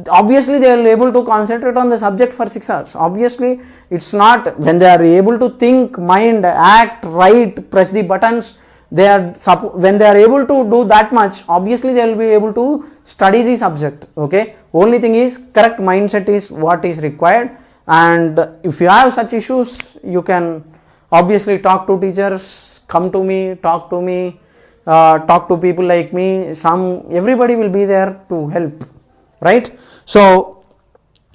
obviously they are able to concentrate on the subject for 6 hours. Obviously it's not, when they are able to think, mind, act, write, press the buttons, when they are able to do that much, obviously they will be able to study the subject. Okay, only thing is correct mindset is what is required. And if you have such issues, you can obviously talk to teachers, come to me, talk to people like me, everybody will be there to help, right? So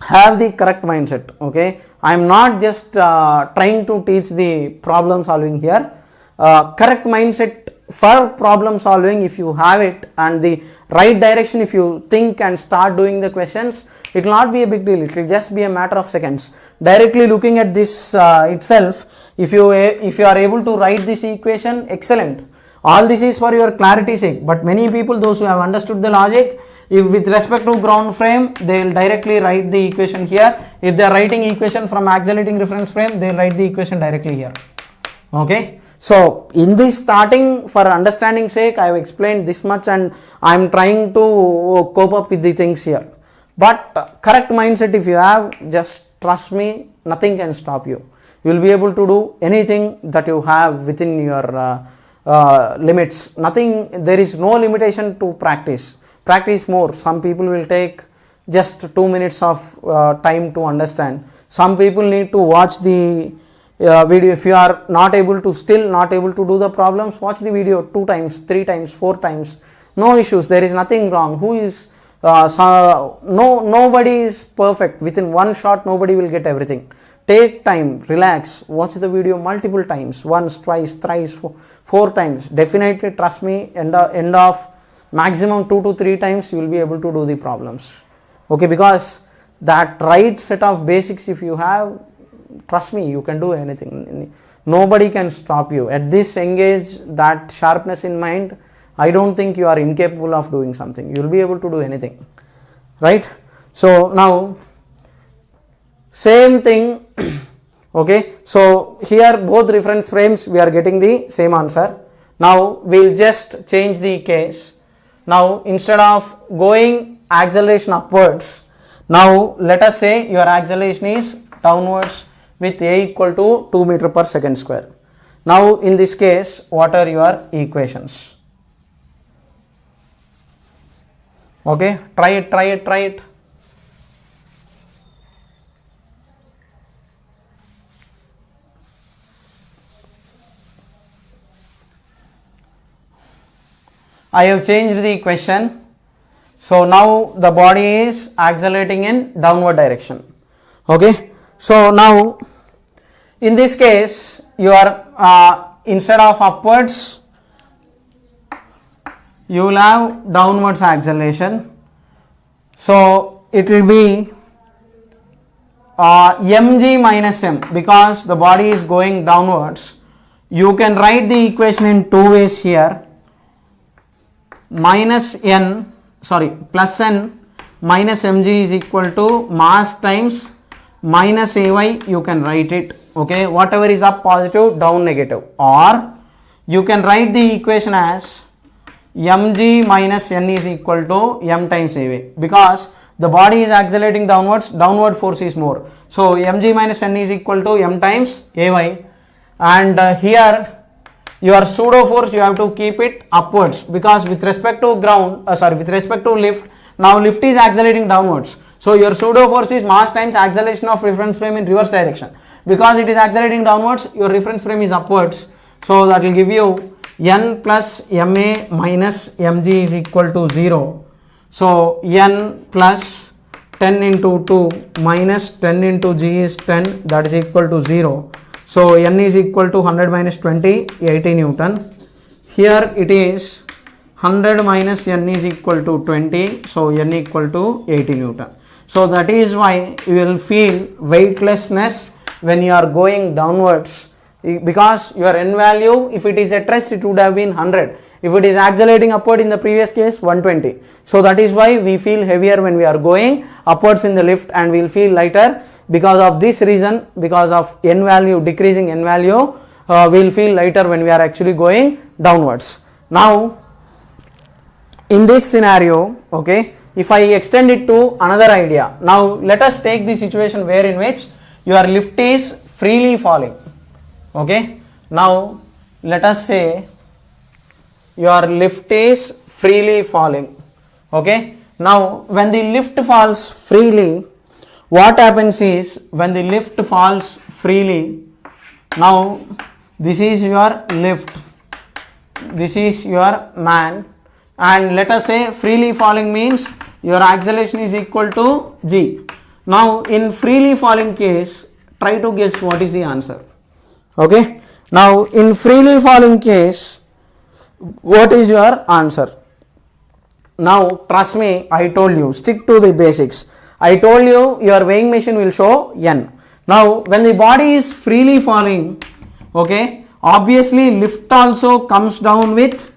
have the correct mindset. Okay, I am not just trying to teach the problem solving here. Correct mindset for problem solving, if you have it, and the right direction, if you think and start doing the questions, it will not be a big deal. It will just be a matter of seconds. Directly looking at this itself, if you are able to write this equation, excellent. All this is for your clarity sake, but many people, those who have understood the logic, if with respect to ground frame, they will directly write the equation here. If they are writing equation from accelerating reference frame, they will write the equation directly here. Okay, so in this starting, for understanding sake, I have explained this much, and I am trying to cope up with the things here. But correct mindset if you have, just trust me, nothing can stop you. You will be able to do anything that you have within your limits. Nothing, there is no limitation to practice. Practice more. Some people will take just 2 minutes of time to understand. Some people need to watch the video. If you are still not able to do the problems, watch the video 2 times, 3 times, 4 times. No issues. There is nothing wrong. Nobody is perfect. Within one shot, nobody will get everything. Take time, relax, watch the video multiple times, once, twice, thrice, 4 times. Definitely trust me, end of maximum 2 to 3 times you will be able to do the problems. Okay, because that right set of basics if you have, trust me, you can do anything. Nobody can stop you. At this engage, that sharpness in mind, I don't think you are incapable of doing something. You will be able to do anything, right? So now same thing. Okay, so here both reference frames we are getting the same answer. Now we'll just change the case. Now instead of going acceleration upwards, now let us say your acceleration is downwards with a equal to 2 meter per second square. Now in this case, what are your equations? Okay, try it. I have changed the equation. So now the body is accelerating in downward direction. Okay, So now in this case you are instead of upwards you will have downwards acceleration. So it will be mg minus m, because the body is going downwards. You can write the equation in two ways here. Plus n minus mg is equal to mass times minus ay, you can write it, okay, whatever is up positive, down negative, or you can write the equation as mg minus n is equal to m times ay, because the body is accelerating downwards, downward force is more. So mg minus n is equal to m times ay, and here your pseudo force you have to keep it upwards, because with respect to with respect to lift, now lift is accelerating downwards. So your pseudo force is mass times acceleration of reference frame in reverse direction. Because it is accelerating downwards, your reference frame is upwards. So that will give you n plus ma minus mg is equal to 0. So n plus 10 into 2 minus 10 into g is 10, that is equal to 0. So n is equal to 100 minus 20, 80 Newton. Here it is 100 minus n is equal to 20, so n equal to 80 Newton. So that is why you will feel weightlessness when you are going downwards, because your n value, if it is at rest, it would have been 100. If it is accelerating upward in the previous case, 120. So that is why we feel heavier when we are going upwards in the lift, and we will feel lighter. Because of this reason, because of n value, decreasing n value, we will feel lighter when we are actually going downwards. Now in this scenario, okay, if I extend it to another idea, now let us take the situation where in which your lift is freely falling, okay. Now let us say your lift is freely falling, okay. Now when the lift falls freely, what happens is, when the lift falls freely, now this is your lift, this is your man, and let us say freely falling means your acceleration is equal to g. Now in freely falling case, try to guess what is the answer, okay. Now in freely falling case, what is your answer? Now trust me, I told you, stick to the basics. I told you your weighing machine will show n. Now when the body is freely falling, okay, obviously lift also comes down with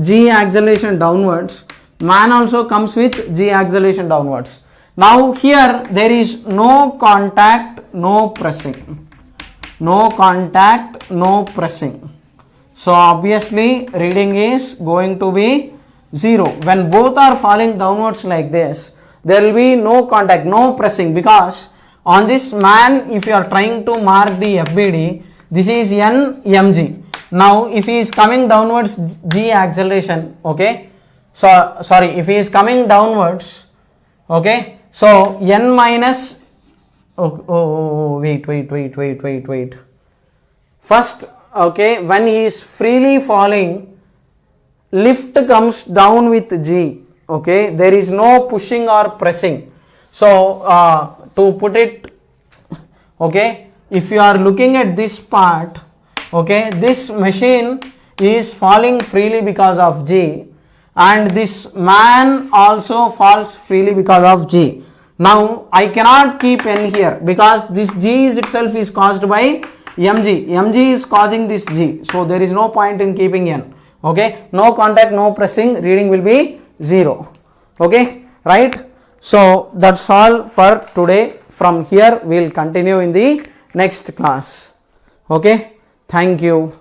g acceleration downwards, man also comes with g acceleration downwards. Now here there is no contact, no pressing, no contact, no pressing. So obviously reading is going to be 0. When both are falling downwards like this, there will be no contact, no pressing, because on this man, if you are trying to mark the FBD, this is n mg. Now if he is coming downwards, g acceleration, okay, so sorry, if he is coming downwards, okay, so n minus wait first, okay, when he is freely falling, lift comes down with g, okay, there is no pushing or pressing. So to put it, okay, if you are looking at this part, okay, this machine is falling freely because of g, and this man also falls freely because of g. Now I cannot keep n here, because this g is itself is caused by mg. mg is causing this g, so there is no point in keeping n, okay. No contact, no pressing, reading will be 0, okay, right. So that's all for today. From here we will continue in the next class, okay. Thank you.